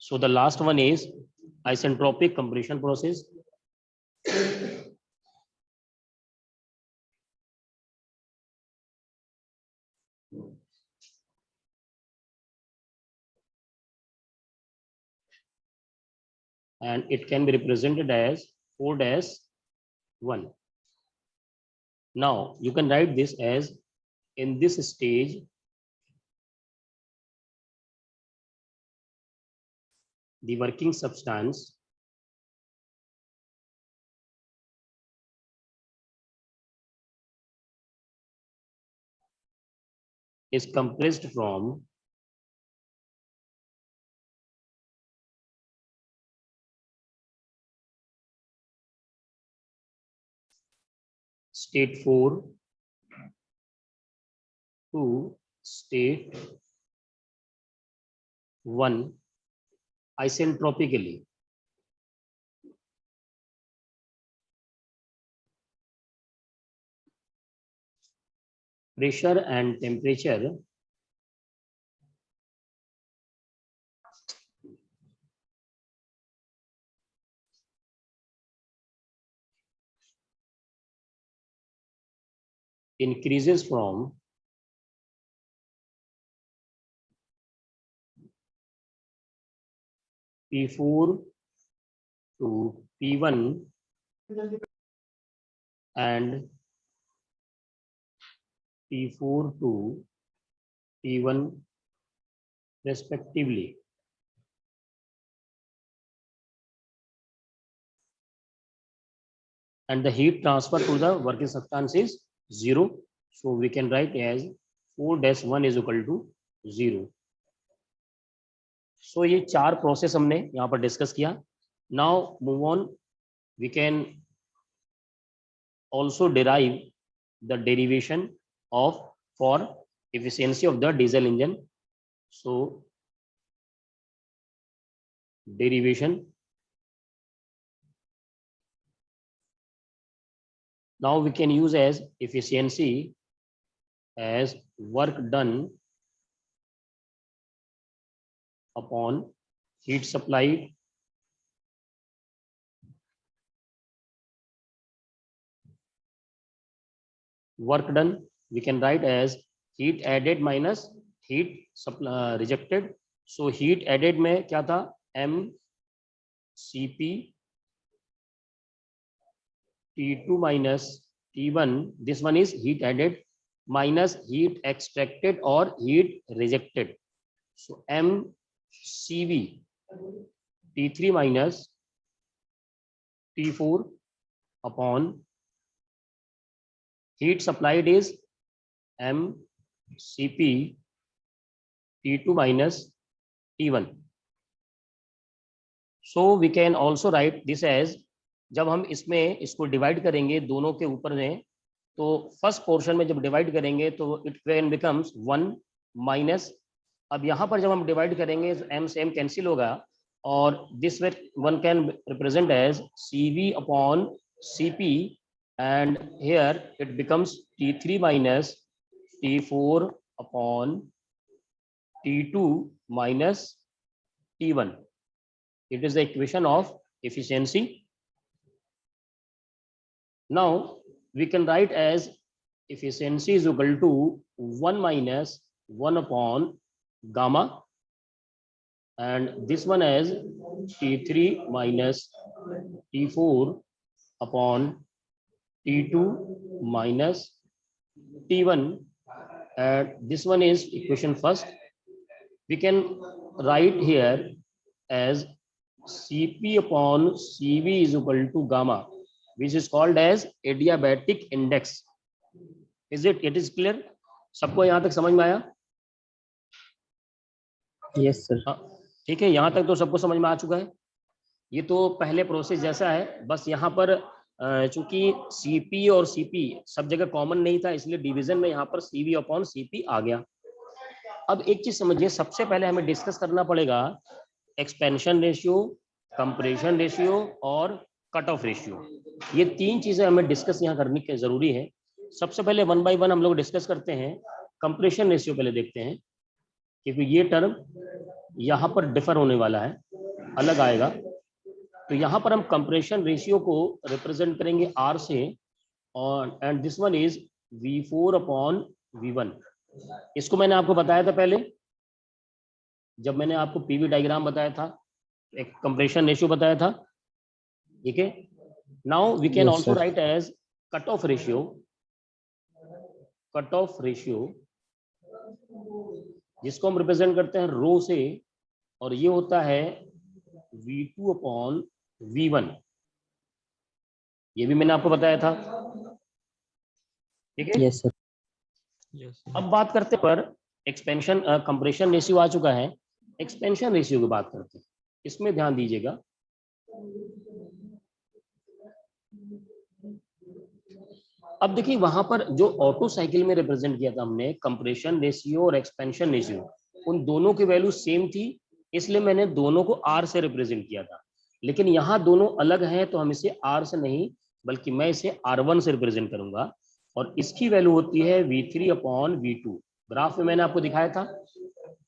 So the last one is isentropic compression process. And it can be represented as 4-1. Now you can write this as, in this stage the working substance is compressed from state 4 to state 1 isentropically. Pressure and temperature increases from P4 to P1 and P4 to P1 respectively. And the heat transfer to the working substance is 0. So we can write as 4-1 is equal to 0. So ये 4 process हमने यहाँ पर discuss किया. Now move on. We can also derive the derivation of for efficiency of the diesel engine. So derivation. Now we can use as efficiency as work done upon heat supplied work done. We can write as heat added minus heat rejected. So heat added में क्या था, mCp T2 minus T1. This one is heat added minus heat extracted or heat rejected. So mCv T3 minus T4 upon heat supplied is mCp T2 minus T1. So we can also write this as, जब हम इसमें इसको divide करेंगे दोनों के ऊपर में, तो फर्स्ट पोर्शन में जब डिवाइड करेंगे तो इट कैन बिकम्स 1 माइनस, अब यहाँ पर जब हम डिवाइड करेंगे तो m से m कैंसिल होगा और this one can represent as Cv upon Cp and here it becomes T3 minus T4 upon T2 minus T1. It is the equation of efficiency. Now we can write as efficiency is equal to 1 minus 1 upon gamma, and this one as T3 minus T4 upon T2 minus T1, and this one is equation first. We can write here as Cp upon Cv is equal to gamma, which is called as adiabatic index. It is clear? सबको यहाँ तक समझ में आया? Yes sir. ठीक है, यहाँ तक तो सबको समझ में आ चुका है. ये तो पहले प्रोसेस जैसा है, बस यहाँ पर चूंकि Cp और Cp सब जगह कॉमन नहीं था, इसलिए डिवीजन में यहाँ पर Cv अपॉन Cp आ गया. अब एक चीज समझिए, सबसे पहले हमें डिस्कस करना पड़ेगा एक्सपेंशन रेशियो, कंप्रेशन रेशियो और कट ऑफ रेशियो. ये 3 चीजें हमें डिस्कस यहाँ करनी की जरूरी है. सबसे पहले 1 बाय 1 हम लोग डिस्कस करते हैं. कंप्रेशन रेशियो पहले देखते हैं, क्योंकि ये टर्म यहाँ पर डिफर होने वाला है. अलग आएगा। तो यहाँ पर हम कंप्रेशन रेशियो को रिप्रेजेंट करेंगे R से, और and this one is V4 upon V1। इसको मैंने आपको बताया था पहले जब मैंने आपको पीवी डायग्राम बताया था, एक कंप्रेशन रेशियो बताया था, ठीक है। Now we can Yes, also sir. Right as cut off ratio, cut off ratio जिसको हम रिप्रेजेंट करते हैं रो से, और ये होता है V2 अपॉन V1। ये भी मैंने आपको बताया था, ठीक है। Yes, sir. अब बात करते पर एक्सपेंशन कंप्रेशन रेशियो आ चुका है, एक्सपेंशन रेशियो की बात करते हैं। इसमें ध्यान दीजिएगा, अब देखिए वहां पर जो ऑटो साइकिल में रिप्रेजेंट किया था हमने कंप्रेशन रेशियो और एक्सपेंशन रेशियो, उन दोनों की वैल्यू सेम थी, इसलिए मैंने दोनों को R से रिप्रेजेंट किया था। लेकिन यहाँ दोनों अलग हैं तो हम इसे R से नहीं बल्कि मैं इसे R1 से रिप्रेजेंट करूंगा, और इसकी वैल्यू होती है V3 अपॉन V2। ग्राफ में मैंने आपको दिखाया था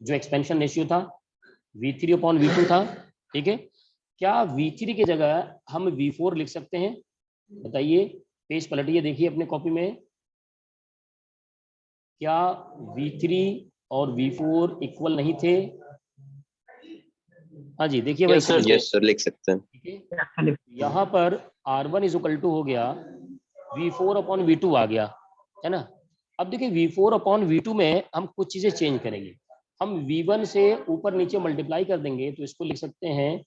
जो एक्सपेंशन रेशियो था V3 अपॉन V2 था, ठीक है। क्या V3 की जगह हम V4 लिख सकते हैं? बताइए, पेज पलटिए, देखिए अपने कॉपी में, क्या V3 और V4 इक्वल नहीं थे? हाँ जी, देखिए भाई, यस सर लिख सकते हैं। ठीक है। यहाँ पर R1 इज इक्वल टू हो गया V4 अपॉन V2 आ गया, है ना। अब देखिए V4 अपॉन V2 में हम कुछ चीजें चेंज करेंगे, हम V1 से ऊपर नीचे मल्टीप्लाई कर देंगे, तो इसको लिख सकते हैं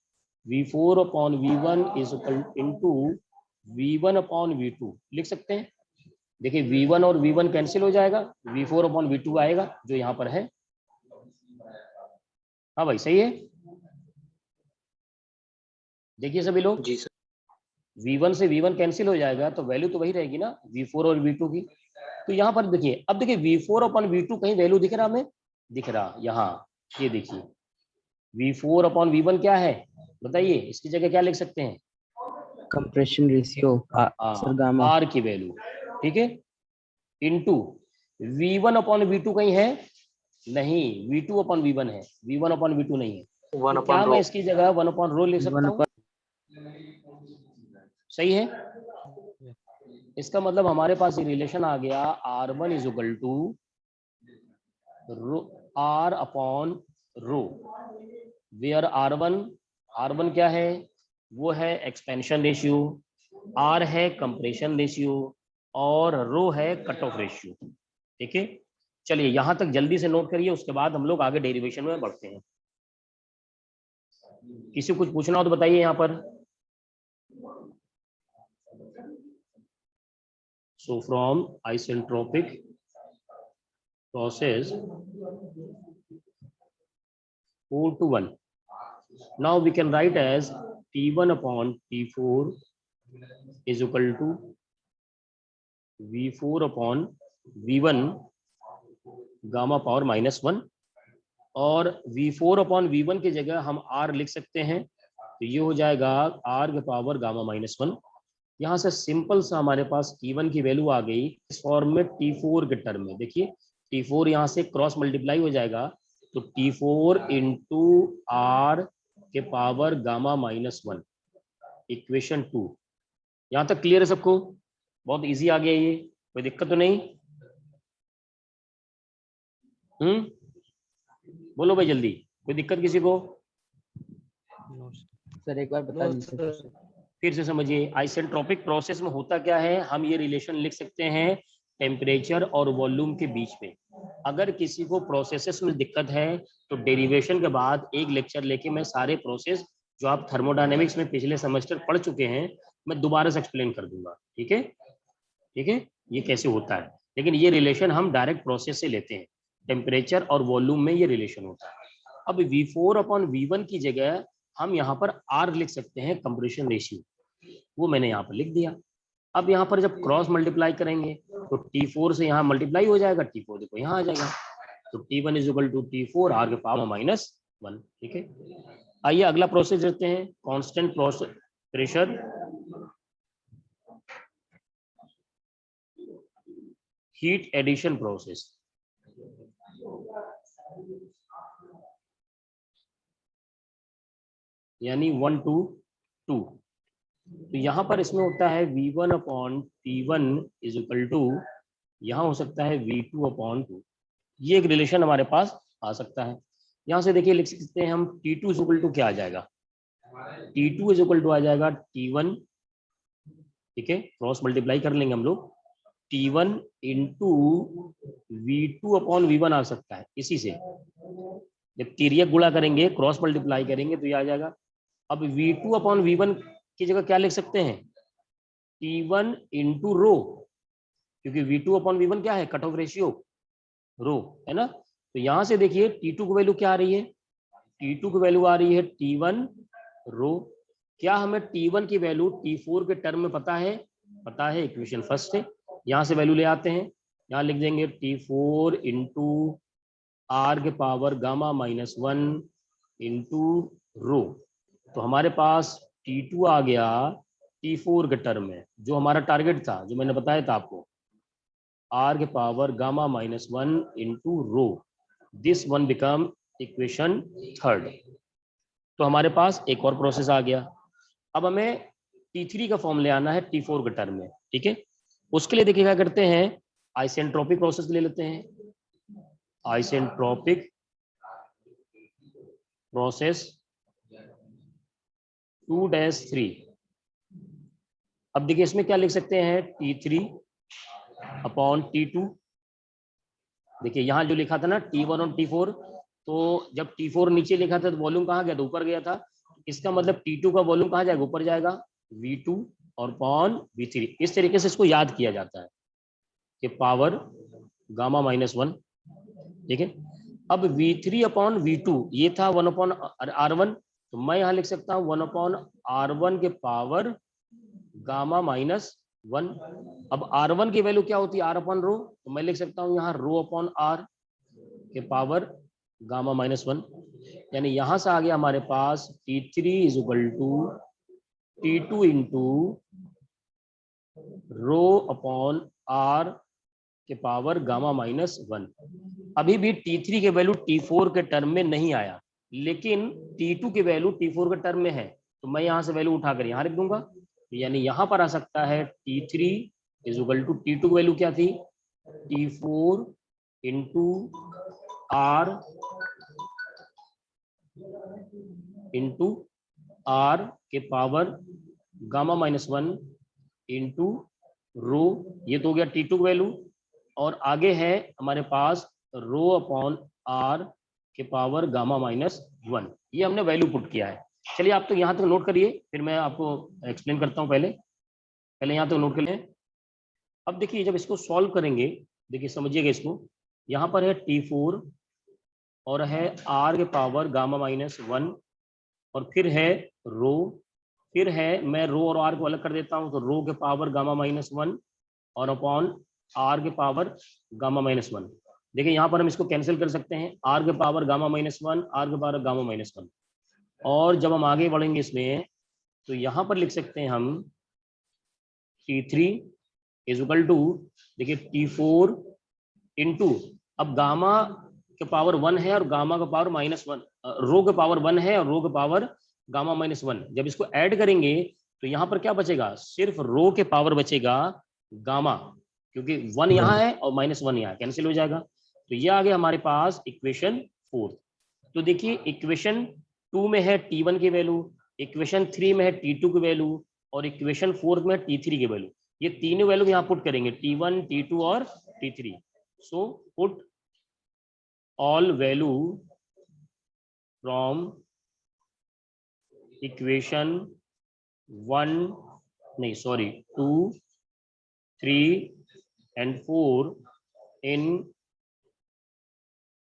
V4 upon V1 is equal into V1 upon V2 लिख सकते हैं। देखिए V1 और V1 कैंसिल हो जाएगा, V4 अपॉन V2 आएगा जो यहाँ पर है। हाँ भाई, सही है। देखिए सभी लोग, जी सर। V1 से V1 कैंसिल हो जाएगा तो वैल्यू तो वही रहेगी ना, V4 और V2 की। तो यहाँ पर देखिए, अब देखिए V4 अपॉन V2 कहीं वैल्यू दिख रहा हमें? दिख रहा, यहाँ ये देखिए V4 अपॉन V1 क्या है बताइए, इसकी जगह क्या लिख सकते हैं? Compression ratio. Sir, gamma. R की वैल्यू, ठीक है, इनटू V1 अपॉन V2 कहीं है? नहीं, V2 अपॉन V1 है, V1 अपॉन V2 नहीं है। तो क्या मैं इसकी जगह 1 अपॉन रो लिख सकता हूँ? सही है। इसका मतलब हमारे पास ये रिलेशन आ गया R1 is equal to R upon rho, where R1 क्या है? वो है एक्सपेंशन रेशियो, R है कंप्रेशन रेशियो, और रो है कट ऑफ रेशियो, ठीक है। चलिए यहां तक जल्दी से नोट करिए, उसके बाद हम लोग आगे डेरिवेशन में बढ़ते हैं। किसी को कुछ पूछना हो तो बताइए यहाँ पर। So from isentropic process 4 to 1. Now we can write as T1 upon T4 is equal to V4 upon V1 gamma power -1, और V4 अपॉन V1 की जगह हम R लिख सकते हैं, तो ये हो जाएगा R के पावर गामा -1। यहाँ से सिंपल सा हमारे पास T1 की वैल्यू आ गई इस फॉर्म में T4 के टर्म में। देखिए T4 यहाँ से क्रॉस मल्टीप्लाई हो जाएगा, तो T4 इंटू R के पावर गामा -1, इक्वेशन 2। यहाँ तक क्लियर है सबको? बहुत इजी आ गया ये, कोई दिक्कत तो नहीं? बोलो भाई जल्दी, कोई दिक्कत किसी को? सर एक बार बता दीजिए। फिर से समझिए, आइसेंट्रोपिक प्रोसेस में होता क्या है, हम ये रिलेशन लिख सकते हैं टेम्परेचर और वॉल्यूम के बीच में। अगर किसी को प्रोसेसेस में दिक्कत है तो डेरिवेशन के बाद एक लेक्चर लेके मैं सारे प्रोसेस जो आप थर्मोडायनेमिक्स में पिछले सेमेस्टर पढ़ चुके हैं मैं दोबारा से एक्सप्लेन कर दूंगा, ठीक है। ठीक है, ये कैसे होता है, लेकिन ये रिलेशन हम डायरेक्ट प्रोसेस से लेते हैं, टेम्परेचर और वॉल्यूम में ये रिलेशन होता है। अब V4 अपॉन V1 की जगह हम यहाँ पर R लिख सकते हैं कंप्रेशन रेशियो, वो मैंने यहाँ पर लिख दिया। अब यहाँ पर जब क्रॉस मल्टीप्लाई करेंगे तो T4 से यहाँ मल्टीप्लाई हो जाएगा, T4 देखो यहाँ आ जाएगा, तो T1 is equal to T4 R के पावर -1, ठीक है। आइए अगला प्रोसेस देखते हैं, constant process pressure heat addition process. यानी 1 to 2। तो यहाँ पर इसमें होता है V1 upon T1 is equal to, यहाँ हो सकता है V2 अपॉन 2। ये एक रिलेशन हमारे पास आ सकता है। यहाँ से देखिए लिख सकते हैं हम T2 इज इक्वल टू क्या आ जाएगा, T2 इज इक्वल टू आ जाएगा T1, ठीक है, क्रॉस मल्टीप्लाई कर लेंगे हम लोग, T1 into V2 upon V1 आ सकता है। इसी से जब तिर्यक गुणा करेंगे, क्रॉस मल्टीप्लाई करेंगे तो ये आ जाएगा। अब V2 अपॉन V1 की जगह क्या लिख सकते हैं, T1 इंटू रो, क्योंकि V2 अपॉन V1 क्या है, कट ऑफ रेशियो रो, है ना। तो यहां से देखिए T2 की वैल्यू क्या आ रही है, T2 की वैल्यू आ रही है T1 रो। क्या हमें T1 की वैल्यू T4 के टर्म में पता है, पता है, इक्वेशन फर्स्ट है। यहाँ से वैल्यू ले आते हैं, यहाँ लिख देंगे T4 इंटू आर के power gamma minus 1 into rho. तो हमारे पास T2 आ गया T4 के टर्म में, जो हमारा टारगेट था, जो मैंने बताया था आपको, आर के power gamma minus 1 into rho. This one become equation third. तो हमारे पास एक और प्रोसेस आ गया। अब हमें T3 का फॉर्म ले आना है T4 के टर्म में, ठीक है। उसके लिए देखिए क्या करते हैं, आइसेंट्रोपिक प्रोसेस ले लेते हैं, आइसेंट्रोपिक प्रोसेस 2-3। अब देखिए इसमें क्या लिख सकते हैं, T3 अपॉन T2। देखिए यहाँ जो लिखा था ना T1 और T4, तो जब T4 नीचे लिखा था तो वॉल्यूम कहाँ गया था, ऊपर गया था। इसका मतलब T2 का वॉल्यूम कहाँ जाएगा, ऊपर जाएगा, V2 और अपॉन V3। इस तरीके से इसको याद किया जाता है कि पावर गामा माइनस 1, ठीक है। अब V3 अपॉन V2 ये था 1 अपॉन R1, तो मैं यहाँ लिख सकता हूँ 1 अपॉन R1 के पावर गामा माइनस 1। अब R1 की वैल्यू क्या होती है, R अपॉन रो, तो मैं लिख सकता हूँ यहाँ रो अपॉन R के पावर गामा माइनस 1। यानी यहाँ से आ गया हमारे पास T3 is equal to T2 into rho upon R के पावर गामा माइनस 1। अभी भी T3 के वैल्यू T4 के टर्म में नहीं आया, लेकिन T2 की वैल्यू T4 के टर्म में है, तो मैं यहाँ से वैल्यू उठाकर यहाँ लिख दूंगा। यानी यहाँ पर आ सकता है T3 is equal to T2 की वैल्यू क्या थी, T4 इंटू R के power gamma minus 1 into rho. ये तो हो गया T2 की वैल्यू, और आगे है हमारे पास रो अपॉन R के पावर गामा माइनस 1। ये हमने वैल्यू पुट किया है। चलिए आप तो यहाँ तक नोट करिए, फिर मैं आपको एक्सप्लेन करता हूँ। पहले यहाँ तक नोट कर लें। अब देखिए जब इसको सॉल्व करेंगे, देखिए समझिएगा इसको, यहाँ पर है T4 और है R के पावर गामा माइनस 1, और फिर है रो, फिर है, मैं रो और R को अलग कर देता हूँ, तो रो के पावर गामा माइनस 1 और अपॉन R के पावर गामा माइनस 1। देखिए यहाँ पर हम इसको कैंसिल कर सकते हैं, R के पावर गामा माइनस 1, R के पावर गामा माइनस 1। और जब हम आगे बढ़ेंगे इसमें, तो यहाँ पर लिख सकते हैं हम T3 इज इक्वल टू, देखिए T4 इंटू, अब गामा के पावर 1 है और गामा का पावर माइनस 1, रो के पावर 1 है और रो के पावर गामा माइनस 1। जब इसको ऐड करेंगे तो यहाँ पर क्या बचेगा, सिर्फ रो के पावर बचेगा गामा, क्योंकि 1 यहाँ है और माइनस 1 यहाँ, कैंसिल हो जाएगा। तो ये आ गया हमारे पास इक्वेशन 4। तो देखिए इक्वेशन 2 में है T1 की वैल्यू, इक्वेशन 3 में है T2 की वैल्यू, और इक्वेशन 4 में है T3 की वैल्यू। ये तीनों वैल्यू यहाँ पुट करेंगे, T1, T2 और T3। So put all value from equation 2, 3 and 4 in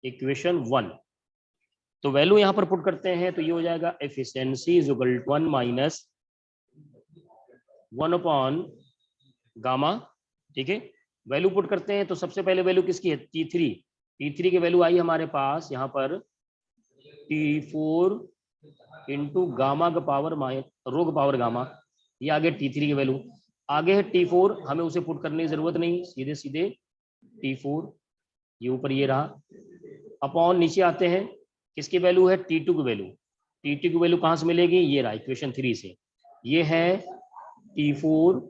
equation 1। तो वैल्यू यहां पर पुट करते हैं, तो ये हो जाएगा efficiency is equal to 1 minus 1 upon gamma, ठीक है। वैल्यू पुट करते हैं, तो सबसे पहले वैल्यू किसकी है, T3 की वैल्यू आई हमारे पास यहाँ पर T4 इंटू गामा का पावर रो का पावर गामा, ये आगे T3 की वैल्यू। आगे है T4, हमें उसे पुट करने की जरूरत नहीं, सीधे सीधे T4, ये ऊपर ये रहा, अपॉन नीचे आते हैं, किसकी वैल्यू है, T2 की वैल्यू, T2 की वैल्यू कहां से मिलेगी, ये रहा इक्वेशन 3 से, ये है T4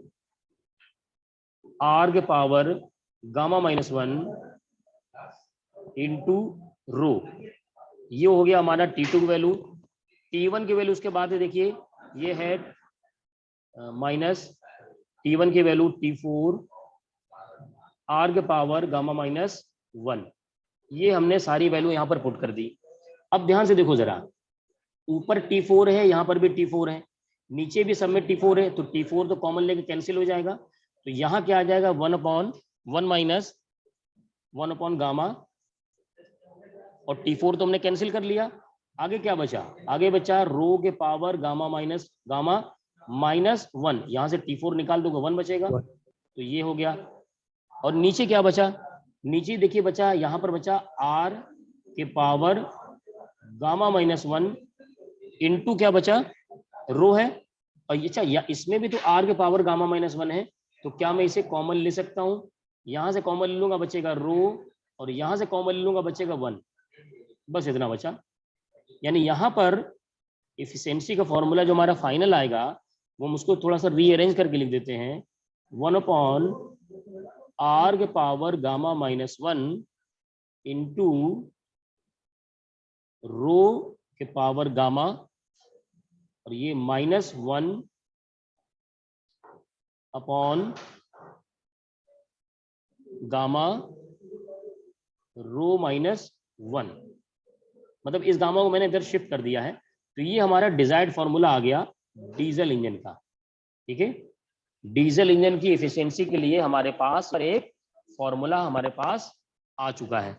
R के power gamma minus 1 into rho, ये हो गया हमारा T2 की वैल्यू। T1 की वैल्यू उसके बाद है, देखिए ये है माइनस T1 की वैल्यू T4 R के पावर गामा माइनस 1, ये हमने सारी वैल्यू यहां पर पुट कर दी। अब ध्यान से देखो जरा, ऊपर T4 है, यहां पर भी T4 है, नीचे भी सब में T4 है, तो T4 तो कॉमन लेके कैंसिल हो जाएगा, तो यहां क्या आ जाएगा 1/1 माइनस 1 गामा, और T4 तो हमने कैंसिल कर लिया। आगे क्या बचा, आगे बचा रो के पावर गामा माइनस 1, यहां से T4 निकाल दोगे 1 बचेगा, तो ये हो गया। और नीचे क्या बचा, नीचे देखिए बचा, यहां पर बचा R के पावर गामा माइनस 1 इंटू क्या बचा, रो है, और अच्छा या इसमें भी तो R के पावर गामा माइनस 1 है, तो क्या मैं इसे कॉमन ले सकता हूं, यहां से कॉमन ले लूंगा बचेगा रो, और यहां से कॉमन ले लूंगा बचेगा 1, बस इतना बचा। यानी यहां पर एफिशिएंसी का फॉर्मूला जो हमारा फाइनल आएगा, वो हम उसको थोड़ा सा रीअरेंज करके लिख देते हैं, 1/R के power gamma minus 1 into rho के पावर गामा, और ये -1 अपॉन गामा रो -1, मतलब इस गामा को मैंने इधर शिफ्ट कर दिया है, तो ये हमारा डिजायर्ड फॉर्मूला आ गया डीजल इंजन का। ठीक है, डीजल इंजन की एफिशिएंसी के लिए हमारे पास एक फॉर्मूला हमारे पास आ चुका है।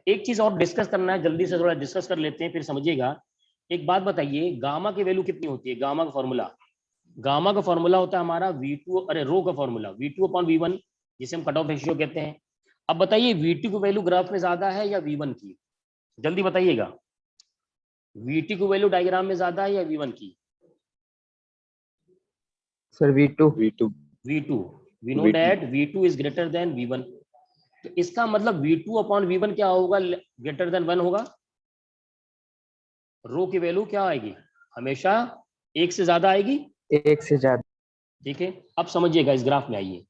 एक चीज और डिस्कस करना है, जल्दी से थोड़ा डिस्कस कर लेते हैं फिर समझिएगा। एक बात बताइए, गामा की वैल्यू कितनी होती है, गामा का फॉर्मूला, गामा का फॉर्मूला होता है हमारा V2, अरे रो का फॉर्मूला V2/V1, जिसे हम कट ऑफ रेशियो कहते हैं। अब बताइए V2 की वैल्यू ग्राफ में ज्यादा है या V1 की, जल्दी बताइएगा, V2 की वैल्यू डायग्राम में ज्यादा है या V1 की? Sir V2 V2, we know that V2 is greater than V1, तो इसका मतलब V2/V1 क्या होगा, ग्रेटर देन 1 होगा। रो की वैल्यू क्या आएगी, हमेशा 1 से ज्यादा आएगी, 1 से ज्यादा। ठीक है, अब समझिएगा, इस ग्राफ में आइए,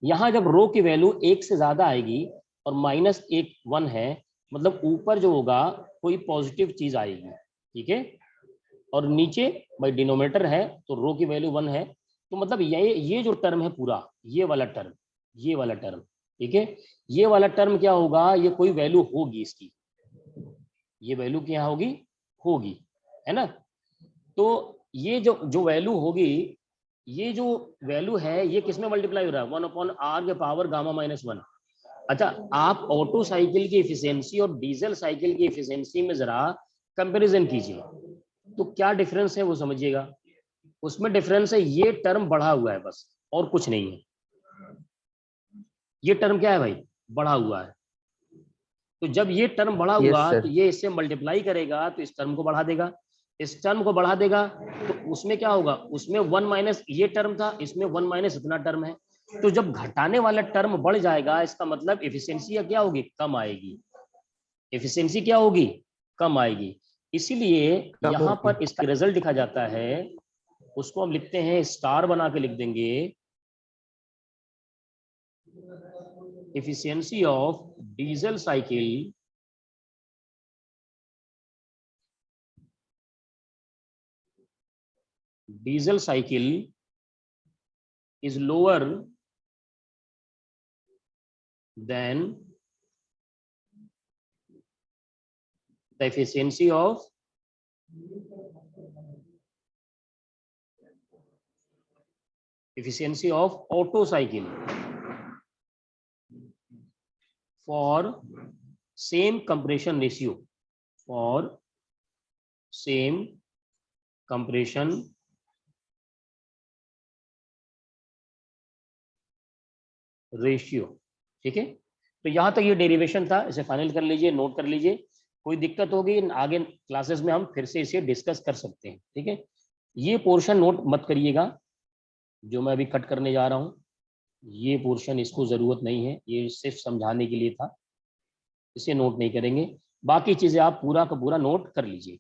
यहां जब रो की वैल्यू 1 से ज्यादा आएगी और -1 है, मतलब ऊपर जो होगा कोई पॉजिटिव चीज आएगी, ठीक है, और नीचे भाई डिनोमिनेटर है तो रो की वैल्यू 1 है, तो मतलब ये जो टर्म है पूरा, ये वाला टर्म, ठीक है, ये वाला टर्म क्या होगा, ये कोई वैल्यू होगी इसकी, ये वैल्यू क्या होगी, है ना। तो ये जो वैल्यू होगी, ये जो वैल्यू है, ये किसमें मल्टीप्लाई हो रहा है, 1/R के पावर गामा -1। अच्छा, आप ऑटो साइकिल की एफिशिएंसी और डीजल साइकिल की एफिशिएंसी में जरा कंपैरिजन कीजिए, तो क्या डिफरेंस है वो समझिएगा। उसमें डिफरेंस है, ये टर्म बढ़ा हुआ है बस, और कुछ नहीं है। ये टर्म क्या है भाई, बढ़ा हुआ है, तो जब ये टर्म बढ़ा हुआ तो ये इससे मल्टीप्लाई करेगा तो इस टर्म को बढ़ा देगा, इस टर्म को बढ़ा देगा, तो उसमें क्या होगा, उसमें 1 माइनस ये टर्म था, इसमें 1 माइनस इतना टर्म है, तो जब घटाने वाला टर्म बढ़ जाएगा, इसका मतलब एफिशिएंसी क्या होगी, कम आएगी, एफिशिएंसी क्या होगी, कम आएगी। इसीलिए यहाँ पर इसका रिजल्ट लिखा जाता है, उसको हम लिखते हैं, स्टार बना के लिख देंगे, efficiency of diesel cycle is lower than the efficiency of Otto cycle for same compression ratio, ठीक है। तो यहां तक ये डेरिवेशन था, इसे फाइनल कर लीजिए, नोट कर लीजिए, कोई दिक्कत होगी आगे क्लासेस में हम फिर से इसे डिस्कस कर सकते हैं, ठीक है। ये पोर्शन नोट मत करिएगा, जो मैं अभी कट करने जा रहा हूं, ये पोर्शन इसको जरूरत नहीं है, ये सिर्फ समझाने के लिए था, इसे नोट नहीं करेंगे, बाकी चीजें आप पूरा का पूरा नोट कर लीजिए।